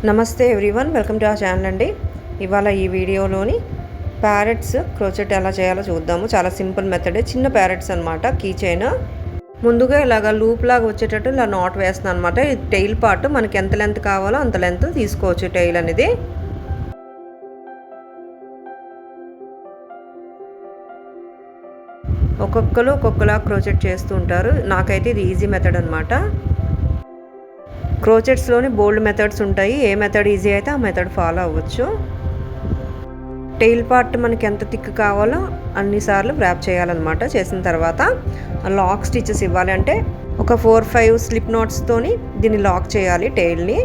నమస్తే everyone, welcome to our channel అండి. ఇవాళ ఈ వీడియోలోని ప్యారెట్స్ క్రోచెట్ ఎలా చేయాలో చూద్దాము. చాలా సింపుల్ మెథడే. చిన్న ప్యారెట్స్ అనమాట, కీ చైన్. ముందుగా ఇలాగ లూప్ లాగా వచ్చేటట్టు ఇలా నాట్ వేస్తున్నాను అనమాట. ఇది టెయిల్ పార్ట్, మనకి ఎంత లెంత్ కావాలో అంత లెంత్ తీసుకోవచ్చు టెయిల్ అనేది. ఒక్కొక్కరు ఒక్కొక్కలా క్రోచెట్ చేస్తూ ఉంటారు. నాకైతే ఇది ఈజీ మెథడ్ అనమాట. క్రోచెట్స్లోని బోల్డ్ మెథడ్స్ ఉంటాయి. ఏ మెథడ్ ఈజీ అయితే ఆ మెథడ్ ఫాలో అవ్వచ్చు. టెయిల్ పార్ట్ మనకి ఎంత థిక్ కావాలో అన్నిసార్లు వ్రాప్ చేయాలన్నమాట. చేసిన తర్వాత లాక్ స్టిచెస్ ఇవ్వాలి. అంటే ఒక 4-5 స్లిప్ నాట్స్తోని దీన్ని లాక్ చేయాలి టెయిల్ని.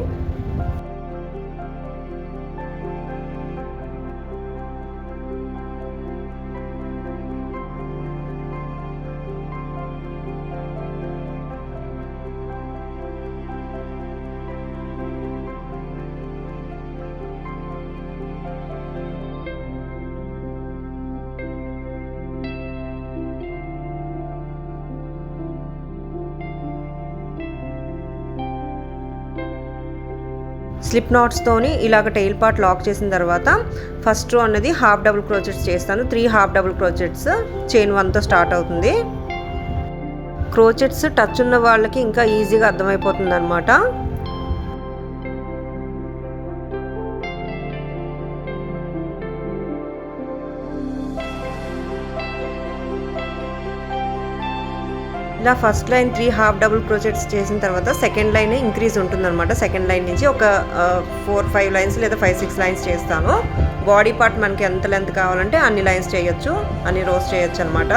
స్లిప్ నాట్స్తోని ఇలాగ టెయిల్ పార్ట్ లాక్ చేసిన తర్వాత ఫస్ట్ రో అనేది హాఫ్ డబుల్ క్రోచెట్స్ చేస్తాను. 3 హాఫ్ డబుల్ క్రోచెట్స్ చైన్ 1తో స్టార్ట్ అవుతుంది. క్రోచెట్స్ టచ్ ఉన్న వాళ్ళకి ఇంకా ఈజీగా అర్థమైపోతుంది అనమాట. ఇలా first line 3 half double crochets చేసిన తర్వాత సెకండ్ లైన్ ఇంక్రీజ్ ఉంటుందన్నమాట. సెకండ్ లైన్ నుంచి ఒక 4-5 లైన్స్ లేదా 5-6 లైన్స్ చేస్తాను. బాడీ పార్ట్ మనకి ఎంత లెంత్ కావాలంటే అన్ని లైన్స్ చేయొచ్చు, అన్ని రోస్ చేయొచ్చు అనమాట.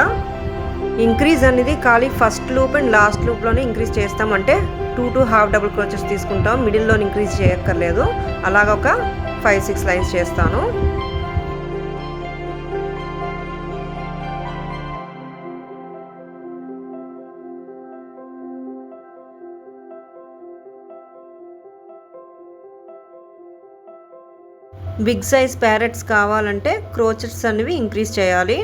ఇంక్రీజ్ అనేది ఖాళీ ఫస్ట్ లూప్ అండ్ లాస్ట్ లూప్లోనే ఇంక్రీజ్ చేస్తామంటే 2 హాఫ్ డబుల్ క్రోచెట్స్ తీసుకుంటాం. మిడిల్లో ఇంక్రీజ్ చేయక్కర్లేదు. అలాగ ఒక 5-6 లైన్స్ చేస్తాను. బిగ్ సైజ్ ప్యారెట్స్ కావాలంటే క్రోచెట్స్ అనేవి ఇంక్రీజ్ చేయాలి.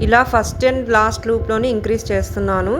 ఇలా ఫస్ట్ అండ్ లాస్ట్ లూప్లోనే ఇంక్రీజ్ చేస్తున్నాను.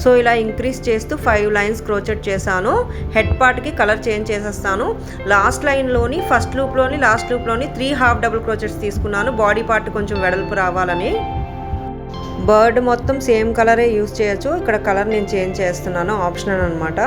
సో ఇలా ఇంక్రీజ్ చేస్తూ 5 లైన్స్ క్రోచెట్ చేశాను. హెడ్ పార్ట్కి కలర్ చేంజ్ చేసేస్తాను. లాస్ట్ లైన్లోని ఫస్ట్ లూప్లోని లాస్ట్ లూప్లోని 3 హాఫ్ డబుల్ క్రోచెట్స్ తీసుకున్నాను. బాడీ పార్ట్ కొంచెం వెడల్పు రావాలని. బర్డ్ మొత్తం సేమ్ కలరే యూజ్ చేయొచ్చు. ఇక్కడ కలర్ నేను చేంజ్ చేస్తున్నాను, ఆప్షనల్ అనమాట.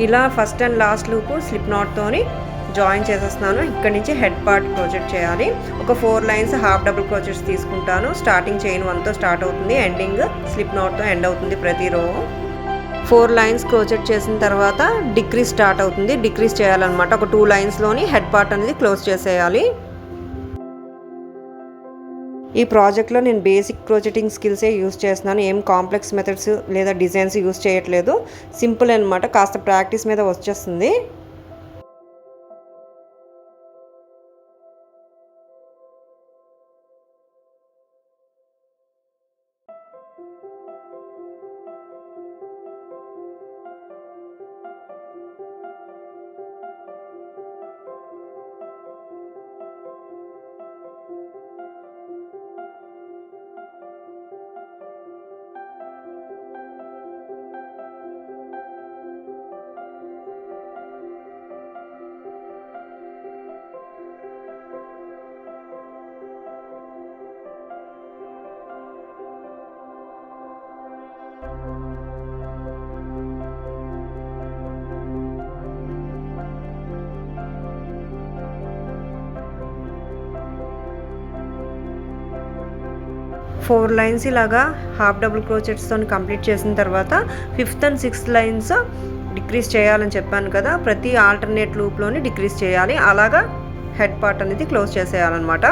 ఇలా first and last loop slip నాట్తోని జాయిన్ చేసేస్తున్నాను. ఇక్కడ నుంచి హెడ్ పార్ట్ క్రోచెట్ చేయాలి. ఒక 4 లైన్స్ హాఫ్ డబుల్ క్రోచెట్స్ తీసుకుంటాను. స్టార్టింగ్ చైన్ 1తో స్టార్ట్ అవుతుంది, ఎండింగ్ స్లిప్ నాట్తో ఎండ్ అవుతుంది ప్రతి రో. 4 లైన్స్ క్రోచెట్ చేసిన తర్వాత డిక్రీజ్ స్టార్ట్ అవుతుంది. డిక్రీజ్ చేయాలన్నమాట. ఒక 2 లైన్స్లోని హెడ్ పార్ట్ అనేది క్లోజ్ చేసేయాలి. ఈ ప్రాజెక్ట్లో నేను బేసిక్ క్రోచెటింగ్ స్కిల్సే యూస్ చేస్తున్నాను. ఏం కాంప్లెక్స్ మెథడ్స్ లేదా డిజైన్స్ యూస్ చేయట్లేదు. సింపుల్ అనమాట, కాస్త ప్రాక్టీస్ మీద వచ్చేస్తుంది. 4 లైన్స్ ఇలాగా హాఫ్ డబుల్ క్రోచెట్స్‌తో కంప్లీట్ చేసిన తర్వాత 5th and 6th lines decrease చేయాలని చెప్పాను కదా! ప్రతి ఆల్టర్‌నేట్ లూప్‌లోని డిక్రీజ్ చేయాలి. అలాగా హెడ్ పార్ట్ అనేది క్లోజ్ చేసేయాలన్నమాట.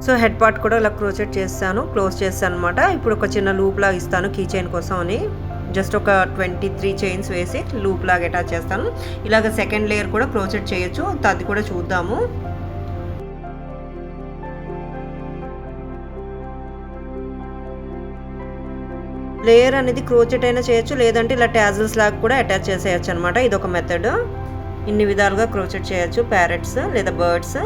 సో హెడ్ పార్ట్ కూడా ఇలా క్రోచెట్ చేస్తాను, క్లోజ్ చేస్తాను అనమాట. ఇప్పుడు ఒక చిన్న లూప్ లాగా ఇస్తాను కీ చైన్ కోసం అని. జస్ట్ ఒక 23 చైన్స్ వేసి లూప్ లాగా అటాచ్ చేస్తాను. ఇలాగ సెకండ్ లేయర్ కూడా క్రోచెట్ చేయొచ్చు, అది కూడా చూద్దాము. లేయర్ అనేది క్రోచెట్ అయినా చేయొచ్చు, లేదంటే ఇలా టాజిల్స్ లాగా కూడా అటాచ్ చేసేయచ్చు అనమాట. ఇది ఒక మెథడ్. ఇన్ని విధాలుగా క్రోచెట్ చేయొచ్చు, ప్యారెట్స్ లేదా బర్డ్స్.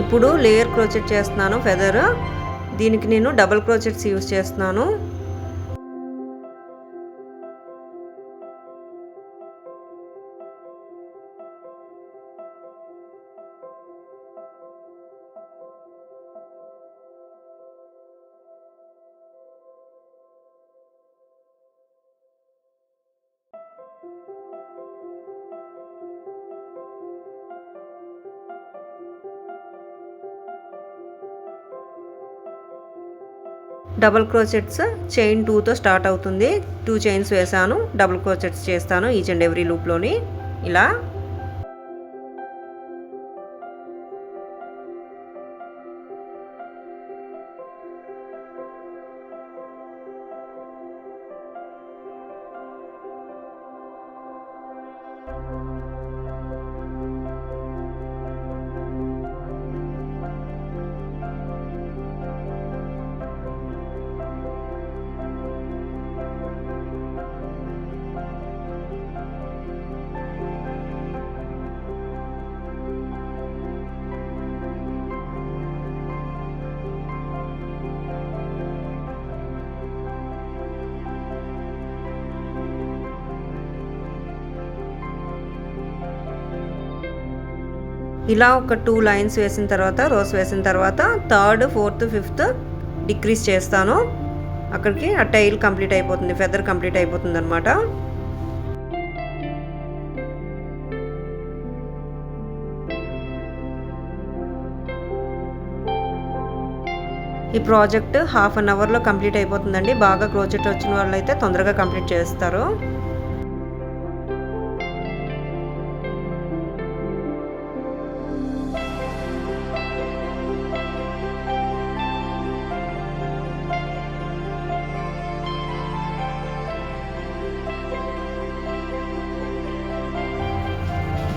ఇప్పుడు లేయర్ క్రోచెట్ చేస్తున్నాను ఫెదర్. దీనికి నేను డబుల్ క్రోచెట్స్ యూజ్ చేస్తున్నాను. డబుల్ క్రోచెట్స్ చైన్ 2తో స్టార్ట్ అవుతుంది. 2 చైన్స్ వేసాను, డబుల్ క్రోచెట్స్ చేస్తాను ఈచ్ అండ్ ఎవ్రీ లూప్లోని. ఇలా ఇలా ఒక 2 లైన్స్ వేసిన తర్వాత, రోస్ వేసిన తర్వాత 3rd, 4th, 5th డిక్రీజ్ చేస్తాను. అక్కడికి ఆ టైల్ కంప్లీట్ అయిపోతుంది, ఫెదర్ కంప్లీట్ అయిపోతుంది అనమాట. ఈ ప్రాజెక్ట్ హాఫ్ అన్ అవర్లో కంప్లీట్ అయిపోతుందండి. బాగా క్రోచెట్ వచ్చిన వాళ్ళు అయితే తొందరగా కంప్లీట్ చేస్తారు.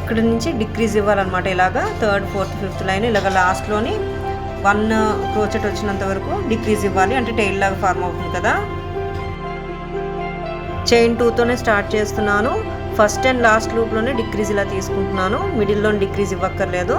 ఇక్కడ నుంచి డిక్రీజ్ ఇవ్వాలన్నమాట. ఇలాగా 3rd, 4th, 5th లైన్ ఇలాగ లాస్ట్లోని 1 క్రోచెట్ వచ్చినంత వరకు డిక్రీజ్ ఇవ్వాలి. అంటే టైల్ లాగా ఫార్మ్ అవుతుంది కదా. చైన్ 2తోనే స్టార్ట్ చేస్తున్నాను. ఫస్ట్ అండ్ లాస్ట్ లూప్లోనే డిక్రీజ్ ఇలా తీసుకుంటున్నాను. మిడిల్లో డిక్రీజ్ ఇవ్వక్కర్లేదు.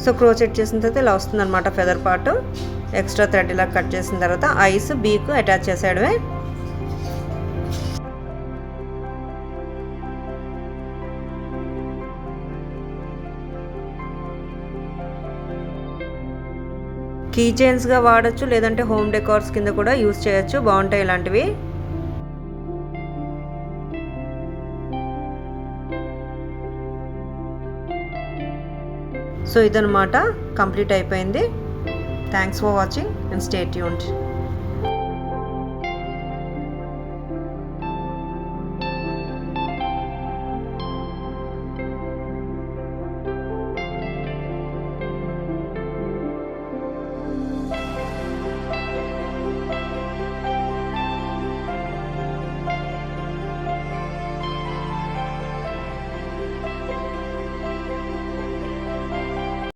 సో క్రోచెట్ చేసిన తర్వాత ఇలా వస్తుందన్నమాట ఫెదర్ పార్ట్. ఎక్స్ట్రా థ్రెడ్ ఇలా కట్ చేసిన తర్వాత ఐస్ బీక్ అటాచ్ చేసేయడమే. కీ చైన్స్గా వాడచ్చు, లేదంటే హోమ్ డెకార్స్ కింద కూడా యూస్ చేయొచ్చు, బాగుంటాయి ఇలాంటివి. సో ఇదనమాట, కంప్లీట్ అయిపోయింది. Thanks for watching and stay tuned.